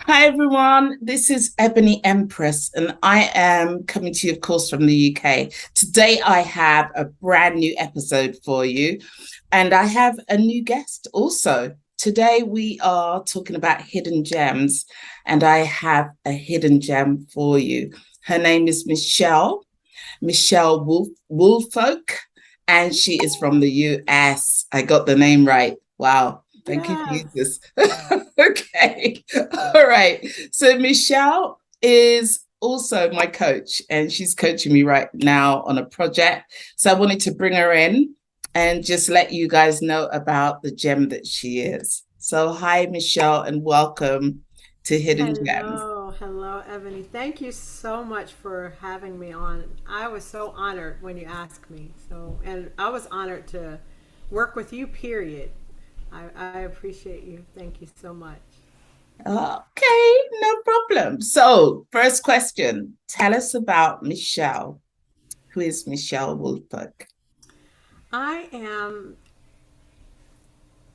Hi everyone, this is Ebony Empress, and I am coming to you, of course, from the UK. Today, I have a brand new episode for you, and I have a new guest also. Today, we are talking about hidden gems, and I have a hidden gem for you. Her name is Michelle Woolfolk, and she is from the US. I got the name right. Wow. Thank you, Yes. Jesus. Okay. All right. So Michelle is also my coach, and she's coaching me right now on a project. So I wanted to bring her in and just let you guys know about the gem that she is. So hi, Michelle, and welcome to Hidden Gems. Hello, Ebony. Thank you so much for having me on. I was so honored when you asked me. And I was honored to work with you, period. I appreciate you. Thank you so much. Okay, no problem. So, first question, tell us about Michelle. Who is Michelle Wolfberg? I am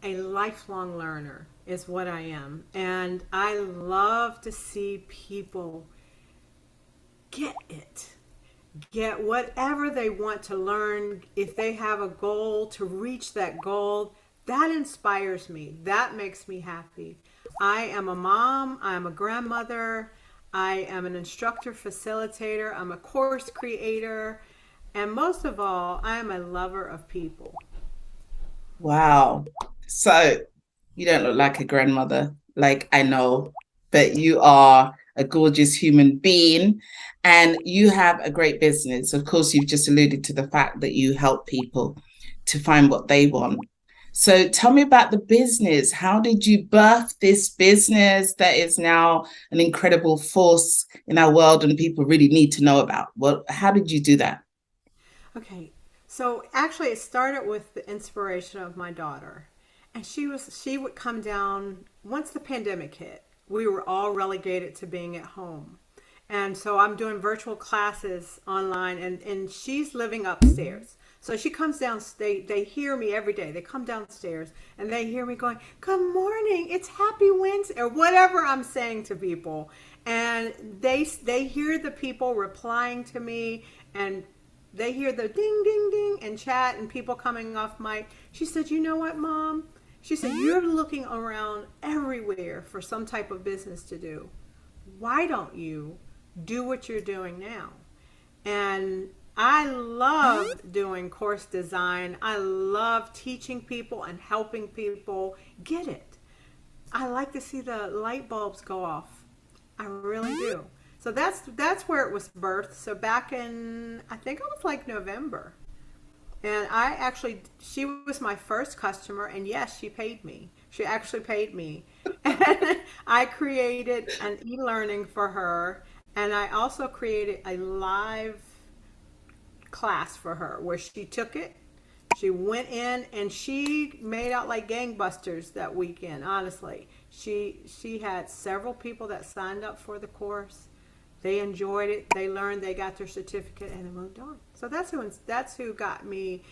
a lifelong learner, is what I am. And I love to see people get it. Get whatever they want to learn. If they have a goal to reach that goal, that inspires me. That makes me happy. I am a mom, I'm a grandmother, I am an instructor facilitator, I'm a course creator, and most of all, I am a lover of people. Wow. So, you don't look like a grandmother, like I know, but you are a gorgeous human being and you have a great business. Of course, you've just alluded to the fact that you help people to find what they want. So tell me about the business. How did you birth this business that is now an incredible force in our world and people really need to know about? Well, how did you do that? Okay. So actually it started with the inspiration of my daughter. And she would come down once the pandemic hit. We were all relegated to being at home. And so I'm doing virtual classes online and she's living upstairs. So she comes down, they hear me every day. They come downstairs and they hear me going, "Good morning, it's happy Wednesday," or whatever I'm saying to people. And they hear the people replying to me and they hear the ding, ding, ding and chat and people coming off mic. She said, "You know what, Mom?" She said, "You're looking around everywhere for some type of business to do. Why don't you do what you're doing now?" And I love doing course design. I love teaching people and helping people get it. I like to see the light bulbs go off. I really do. So that's where it was birthed. So back in I think it was like November. And I actually she was my first customer and yes, she paid me. She actually paid me. And I created an e-learning for her and I also created a live class for her where she took it. She went in and she made out like gangbusters that weekend. Honestly, she had several people that signed up for the course. They enjoyed it. They learned. They got their certificate and they moved on. So that's who got me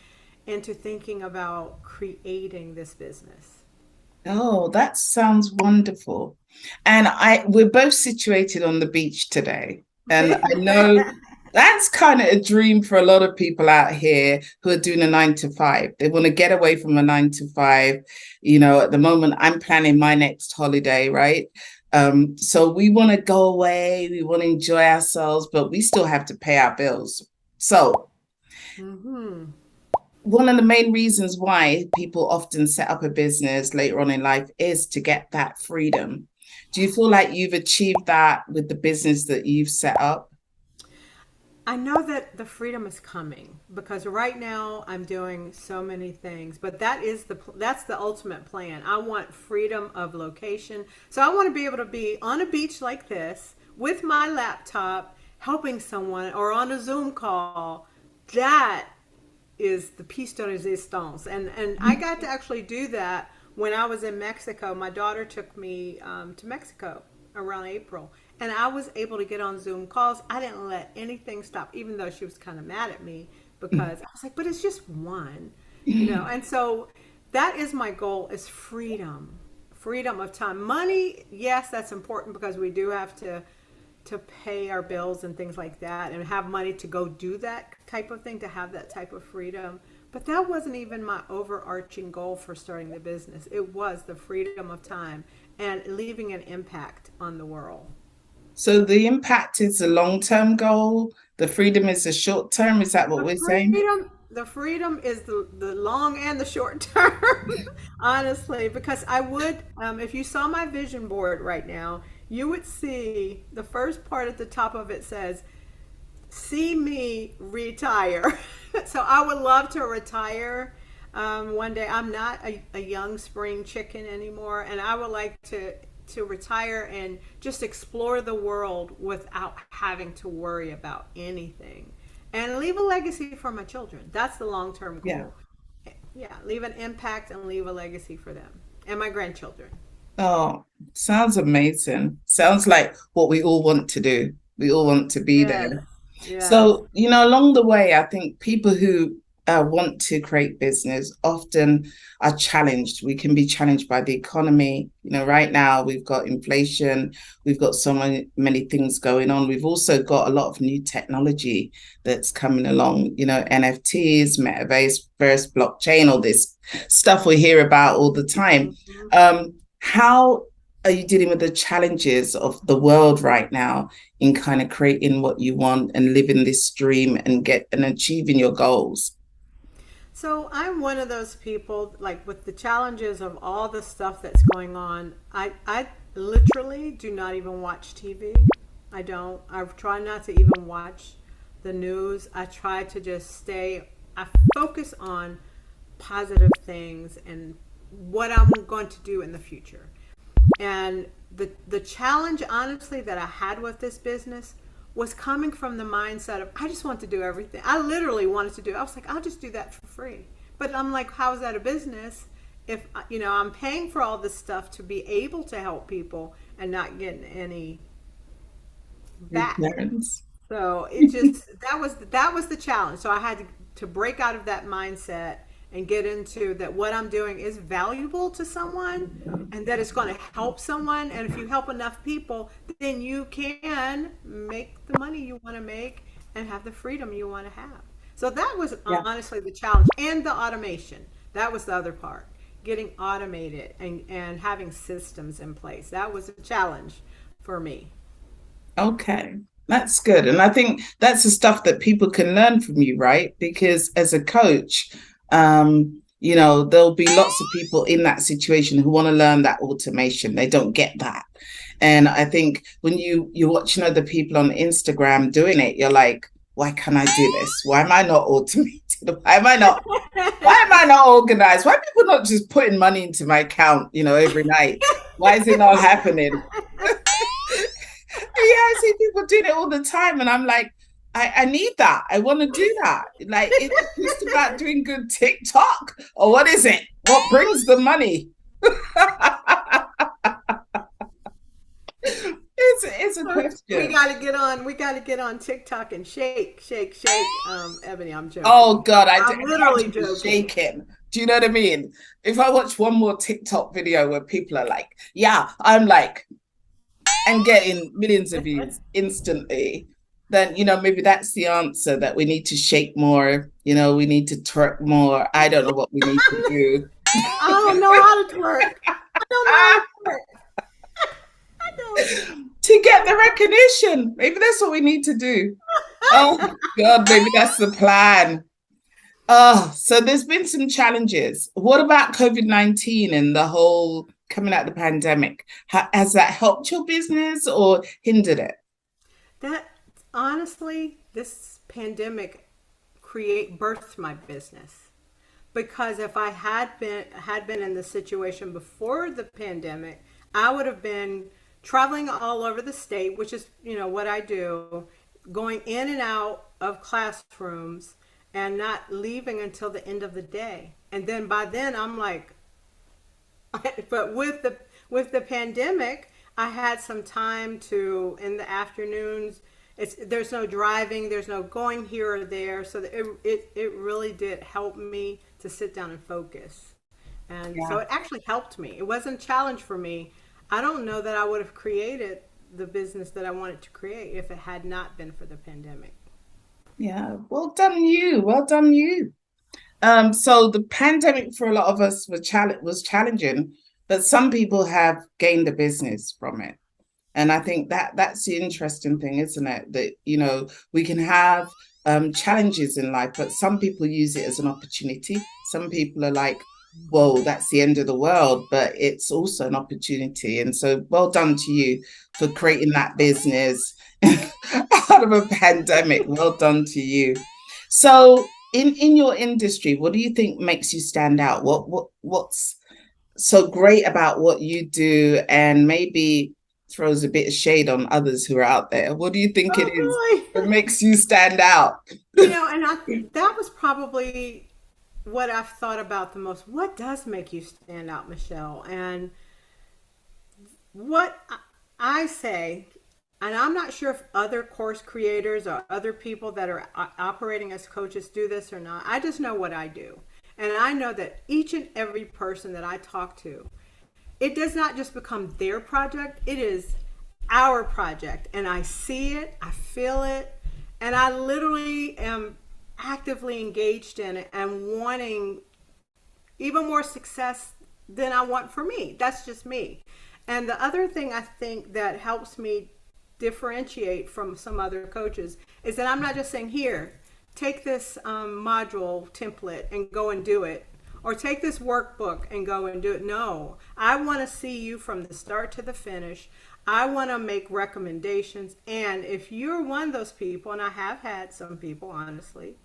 into thinking about creating this business. Oh, that sounds wonderful. And we're both situated on the beach today. And I know that's kind of a dream for a lot of people out here who are doing a 9 to 5. They want to get away from a 9 to 5. At the moment, I'm planning my next holiday, right? So we want to go away, we want to enjoy ourselves, but we still have to pay our bills. So Mm-hmm. one of the main reasons why people often set up a business later on in life is to get that freedom. Do you feel like you've achieved that with the business that you've set up? I know that the freedom is coming because right now I'm doing so many things, but that's the ultimate plan. I want freedom of location. So I want to be able to be on a beach like this with my laptop helping someone or on a Zoom call. That is the piece de resistance. And I got to actually do that when I was in Mexico. My daughter took me to Mexico around April, and I was able to get on Zoom calls. I didn't let anything stop, even though she was kind of mad at me because I was like, "But it's just one," you know. And so that is my goal: is freedom freedom of time. Money, yes, that's important because we do have to pay our bills and things like that and have money to go do that type of thing, to have that type of freedom. But that wasn't even my overarching goal for starting the business. It was the freedom of time and leaving an impact on the world. So the impact is a long-term goal. The freedom is a short term. Is that what The we're saying? freedom is the long and the short term, honestly, because I would, if you saw my vision board right now, you would see the first part at the top of it says, see me retire. So I would love to retire one day. I'm not a young spring chicken anymore, and I would like to retire and just explore the world without having to worry about anything and leave a legacy for my children. That's the long-term Yeah. goal. Yeah, leave an impact and leave a legacy for them and my grandchildren. Oh, sounds amazing. Sounds like what we all want to do. We all want to be Yes. there. Yes. So, along the way, I think people who want to create business often are challenged. We can be challenged by the economy. Right now we've got inflation, we've got so many things going on. We've also got a lot of new technology that's coming along, NFTs, metaverse, blockchain, all this stuff we hear about all the time. Mhm. How are you dealing with the challenges of the world right now in kind of creating what you want and living this dream and achieving your goals? So I'm one of those people, like with the challenges of all the stuff that's going on. I literally do not even watch TV. I don't. I try not to even watch the news. I try to just I focus on positive things and what I'm going to do in the future. And the challenge, honestly, that I had with this business was coming from the mindset of I just want to do everything. I literally wanted to do. I was like, I'll just do that for free. But I'm like, how is that a business if I'm paying for all this stuff to be able to help people and not getting any back? Parents. So it just that was the challenge. So I had to break out of that mindset and get into that what I'm doing is valuable to someone and that it's going to help someone. And if you help enough people, then you can make the money you want to make and have the freedom you want to have. So that was Yeah. honestly the challenge, and the automation. That was the other part. Getting automated and having systems in place. That was a challenge for me. Okay. That's good. And I think that's the stuff that people can learn from you, right? Because as a coach, there'll be lots of people in that situation who want to learn that automation. They don't get that. And I think when you're watching other people on Instagram doing it, you're like, why can't I do this? Why am I not automated? Why am I not organized? Why are people not just putting money into my account, every night? Why is it not happening? Yeah, I see people doing it all the time, and I'm like, I need that. I want to do that. Like, is it just about doing good TikTok, or what is it? What brings the money? It's a We question. got to get on. We got to get on TikTok and shake, shake, shake. Ebony, I'm Oh joking. God, I'm I can't literally be joking. shaking. Do you know what I mean? If I watch one more TikTok video where people are like, yeah, I'm like, and getting millions of views instantly, then maybe that's the answer, that we need to shake more, we need to twerk more. I don't know what we need to do. I don't know how to twerk. I don't know how to twerk. I don't. To get the recognition. Maybe that's what we need to do. Oh God, maybe that's the plan. Oh, so there's been some challenges. What about COVID-19 and the whole coming out of the pandemic? Has that helped your business or hindered it? That honestly, this pandemic birthed my business. Because if I had been in the situation before the pandemic, I would have been traveling all over the state, which is what I do, going in and out of classrooms and not leaving until the end of the day. And then by then I'm like, but with the pandemic, I had some time to in the afternoons. There's no driving, there's no going here or there, so it really did help me to sit down and focus. And so Yeah. it actually helped me. It wasn't a challenge for me. I don't know that I would have created the business that I wanted to create if it had not been for the pandemic. Yeah. Well done you. Well done you. So the pandemic for a lot of us was challenging, but some people have gained a business from it. And I think that's the interesting thing, isn't it? That, we can have challenges in life, but some people use it as an opportunity. Some people are like, whoa, that's the end of the world, but it's also an opportunity. And so well done to you for creating that business out of a pandemic. Well done to you. So in your industry, what do you think makes you stand out? What's so great about what you do, and maybe throws a bit of shade on others who are out there? What do you think it is Oh that boy. makes you stand out? And that was probably what I've thought about the most. What does make you stand out, Michelle? And what I say, and I'm not sure if other course creators or other people that are operating as coaches do this or not. I just know what I do. And I know that each and every person that I talk to, it does not just become their project, it is our project. And I see it, I feel it, and I literally am actively engaged in it and wanting even more success than I want for me. That's just me. And the other thing I think that helps me differentiate from some other coaches is that I'm not just saying, here, take this module template and go and do it, or take this workbook and go and do it. No, I want to see you from the start to the finish. I want to make recommendations. And if you're one of those people, and I have had some people, honestly,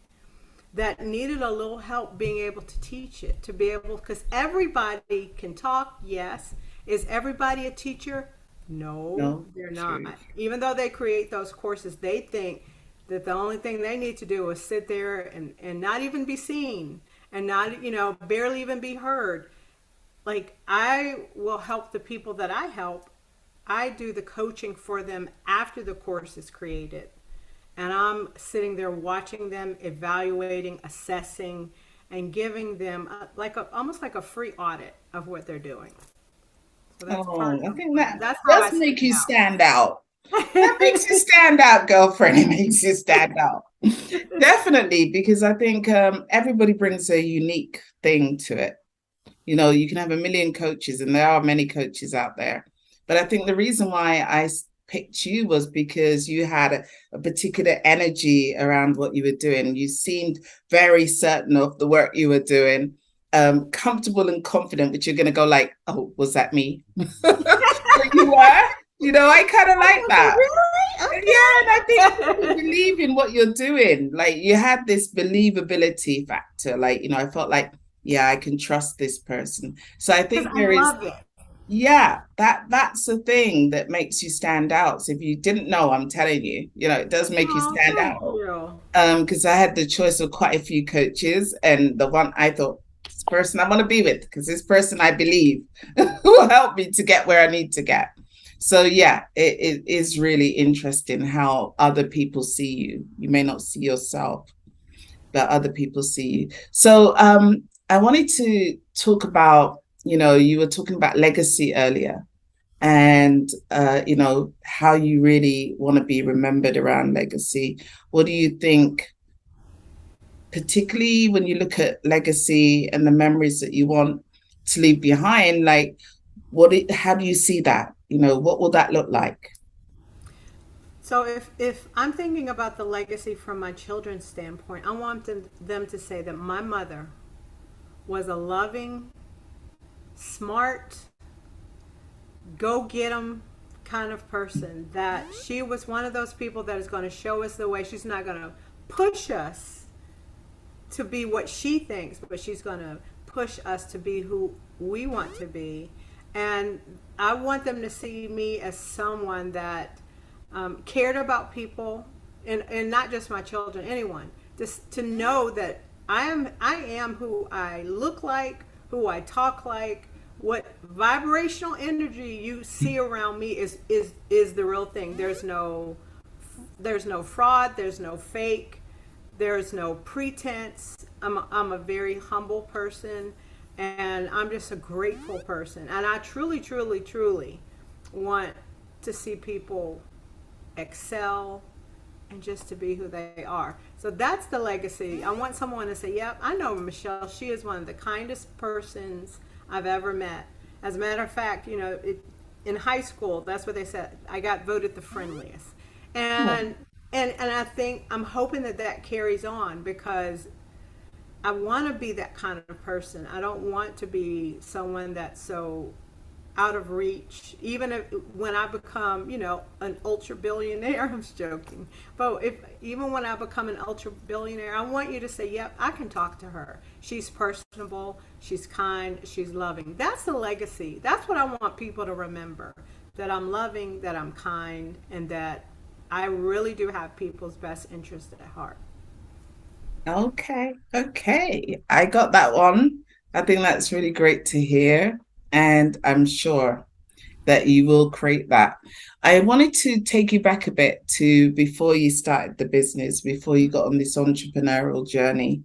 that needed a little help being able to teach it, to be able, because everybody can talk, yes. Is everybody a teacher? No, No, they're not. true. Even though they create those courses, they think that the only thing they need to do is sit there and not even be seen and not, barely even be heard. Like, I will help the people that I help. I do the coaching for them after the course is created. And I'm sitting there watching them, evaluating, assessing, and giving them almost like a free audit of what they're doing. So that's part Oh, I of think that that's how I does make stand you stand out. That makes you out. stand out, girlfriend. It makes you stand out. Definitely, because I think everybody brings a unique thing to it. You can have a million coaches, and there are many coaches out there. But I think the reason why I picked you was because you had a particular energy around what you were doing. You seemed very certain of the work you were doing, comfortable and confident, which you're going to go like, oh, was that me? But you were. I kind of like that. Really? Yeah, and I think you Okay. believe in what you're doing. Like, you had this believability factor. Like, I felt like, yeah, I can trust this person. So I Because think I there is, love it. yeah, that's the thing that makes you stand out. So if you didn't know, I'm telling you, it does make you Oh, stand thank out. you. Because I had the choice of quite a few coaches, and the one I thought, this person I want to be with, because this person I believe will help me to get where I need to get. So yeah, it is really interesting how other people see you. You may not see yourself, but other people see you. So I wanted to talk about, you were talking about legacy earlier, and how you really want to be remembered around legacy. What do you think, particularly when you look at legacy and the memories that you want to leave behind? Like, how do you see that? What will that look like? So if I'm thinking about the legacy from my children's standpoint, I want them to say that my mother was a loving, smart, go get 'em kind of person. That she was one of those people that is going to show us the way. She's not going to push us to be what she thinks, but she's going to push us to be who we want to be. And I want them to see me as someone that cared about people, and not just my children, anyone. Just to know that I am who I look like, who I talk like. What vibrational energy you see around me is the real thing. There's no fraud. There's no fake. There's no pretense. I'm a very humble person, And I'm just a grateful person. And I truly, truly, truly want to see people excel and just to be who they are. So that's the legacy. I want someone to say, yep, I know Michelle. She is one of the kindest persons I've ever met. As a matter of fact, in high school, that's what they said. I got voted the friendliest. And and I think I'm hoping that that carries on because I want to be that kind of person. I don't want to be someone that's so out of reach. Even if, when I become, an ultra billionaire, I'm just joking. But even when I become an ultra billionaire, I want you to say, "Yep, I can talk to her. She's personable. She's kind. She's loving." That's the legacy. That's what I want people to remember. That I'm loving. That I'm kind, and that I really do have people's best interest at heart. Okay, okay. I got that one. I think that's really great to hear. And I'm sure that you will create that. I wanted to take you back a bit to before you started the business, before you got on this entrepreneurial journey,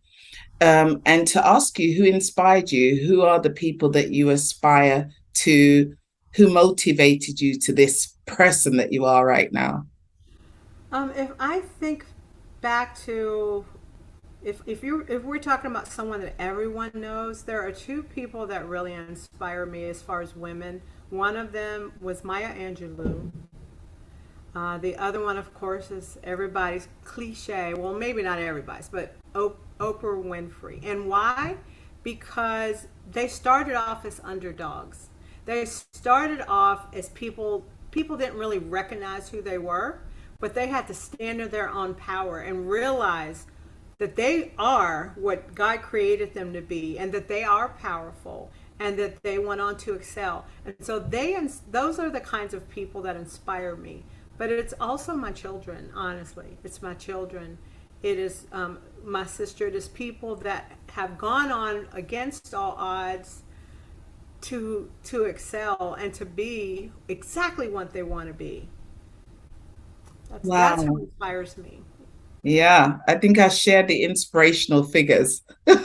and to ask you who inspired you, who are the people that you aspire to, who motivated you to this person that you are right now? If I think back to if we're talking about someone that everyone knows, there are two people that really inspire me as far as women. One of them was Maya Angelou. The other one, of course, is everybody's cliche. Well, maybe not everybody's, but Oprah Winfrey. And why? Because they started off as underdogs. They started off as people didn't really recognize who they were, but they had to stand in their own power and realize that they are what God created them to be and that they are powerful and that they went on to excel. And so those are the kinds of people that inspire me. But it's also my children, honestly. It's my children. It is my sister. It is people that have gone on against all odds to excel and to be exactly what they want to be. That's what Wow. inspires me. Yeah, I think I share the inspirational figures. Do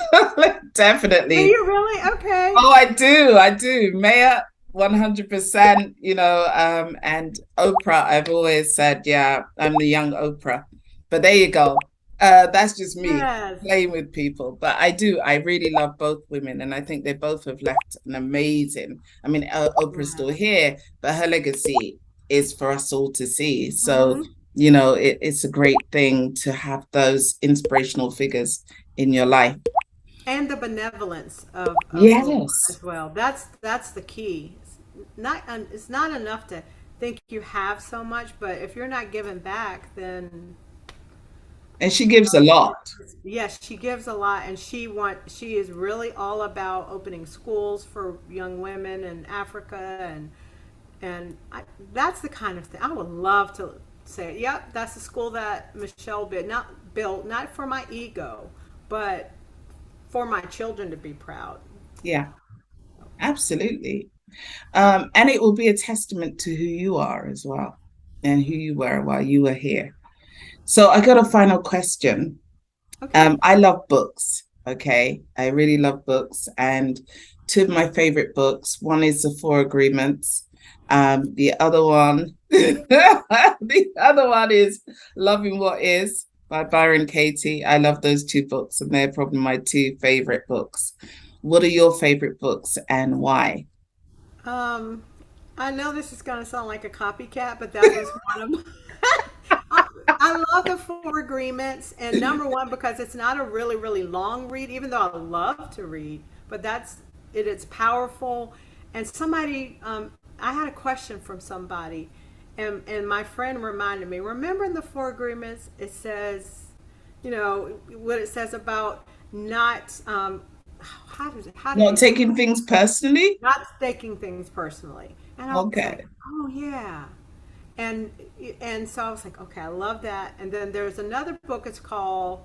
Definitely. you really? Okay. Oh, I do. I do. Maya, 100%, and Oprah, I've always said, yeah, I'm the young Oprah. But there you go. That's just me Yes. playing with people. But I do. I really love both women. And I think they both have left an amazing, I mean, Oprah's still Yeah. here, but her legacy is for us all to see. So, Hmm. it's a great thing to have those inspirational figures in your life. And the benevolence of Oprah Yes. as well. That's the key. It's not enough to think you have so much, but if you're not giving back, then And she gives a lot. yes, she gives a lot, and she is really all about opening schools for young women in Africa, that's the kind of thing I would love to say. Yep, that's the school that Michelle built, not for my ego, but for my children to be proud. Yeah, absolutely. And it will be a testament to who you are as well and who you were while you were here. So I got a final question. Okay. I love books. Okay. I really love books. And two of my favorite books, one is The Four Agreements. The other one, the other one is Loving What Is by Byron Katie. I love those two books, and they're probably my two favorite books. What are your favorite books and why? Um, I know this is going to sound like a copycat, but that was one of my. I love the Four Agreements, and number one because it's not a really really long read, even though I love to read. But that's it. It's powerful, and I had a question from somebody, and my friend reminded me. Remember in the Four Agreements, it says, what it says about not how did Not he say taking things personally? not taking things personally. And I was like, Okay. oh yeah. And and so I was like, okay, I love that. And then there's another book. It's called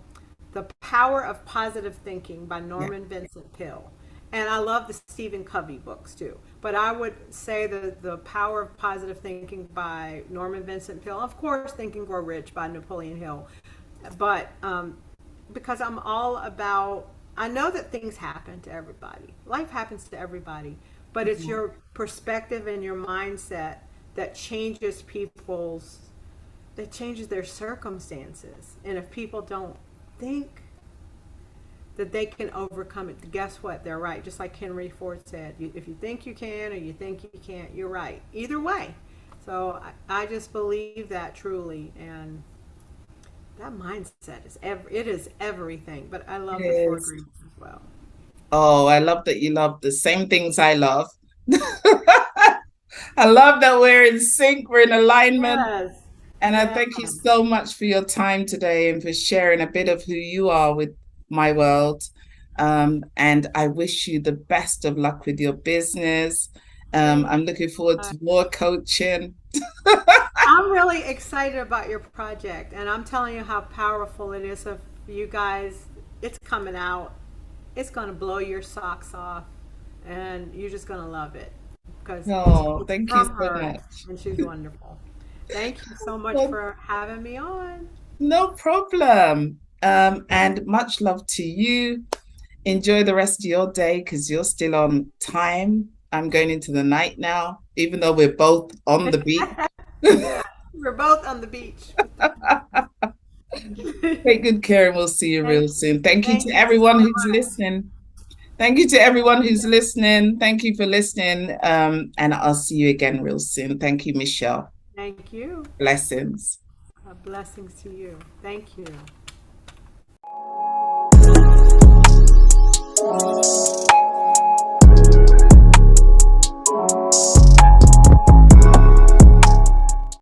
The Power of Positive Thinking by Yeah. Norman Vincent Peale. And I love the Stephen Covey books too. But I would say the Power of Positive Thinking by Norman Vincent Peale. Of course, Think and Grow Rich by Napoleon Hill. But because I'm all about I know that things happen to everybody. Life happens to everybody, but it's your perspective and your mindset that changes that changes their circumstances. And if people don't think that they can overcome it, guess what? They're right. Just like Henry Ford said, if you think you can or you think you can't, you're right. Either way. So I just believe that truly, and that mindset is everything. But I love the Ford Green as well. Oh, I love that you love the same things I love. I love that we're in sync, we're in alignment. Yes. And I Yeah. thank you so much for your time today and for sharing a bit of who you are with my world. And I wish you the best of luck with your business. I'm looking forward to more coaching. I'm really excited about your project, and I'm telling you how powerful it is of you guys. It's coming out. It's going to blow your socks off, and you're just going to love it because Oh, it's thank you from so her, much. and she's wonderful. Thank you so much Well, for having me on. no problem. And much love to you. Enjoy the rest of your day because you're still on time. I'm going into the night now, even though we're both on the beach. Yeah, we're both on the beach. Take good care and we'll see you real Thank, soon. Thank you thank to you so everyone who's much. listening. Thank you to everyone who's listening. Thank you for listening. And I'll see you again real soon. Thank you, Michelle. Thank you. Blessings. Blessings to you. Thank you.